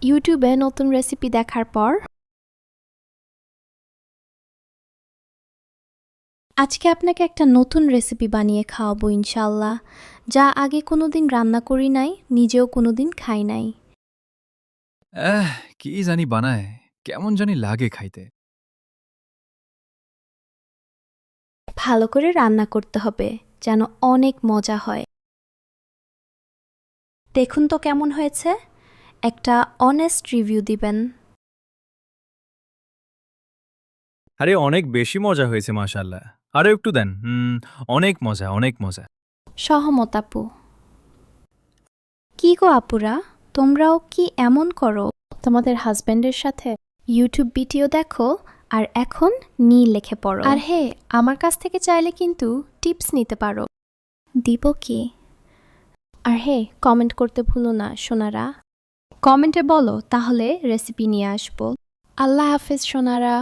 ইউটিউবে নতুন রেসিপি দেখার পর আজকে আপনাকে একটা নতুন রেসিপি বানিয়ে খাওয়াবো ইনশাআল্লাহ, যা আগে কোনোদিন রান্না করি নাই, নিজেও কোনোদিন খাই নাই। এহ, কি জানি বানায়, কেমন জানি লাগে খাইতে। ভালো করে রান্না করতে হবে যেন অনেক মজা হয়। দেখুন তো কেমন হয়েছে, একটা অনেস্ট রিভিউ দিবেন। আরে অনেক বেশি মজা হয়েছে মাশাআল্লাহ। আরো একটু দেন। অনেক মজা, অনেক মজা। সহমত আপু। কি গো আপুরা, তোমরাও কি এমন করো তোমাদের হাজবেন্ডের সাথে? ইউটিউব ভিডিও দেখো আর এখন লিখে পড়ো। আর হে, আমার কাছ থেকে চাইলে কিন্তু টিপস নিতে পারো। দিব কি? আর হে, কমেন্ট করতে ভুলো না সোনারা। কমেন্টে বলো, তাহলে রেসিপি নিয়ে আসবো। আল্লাহ হাফেজ সোনারা।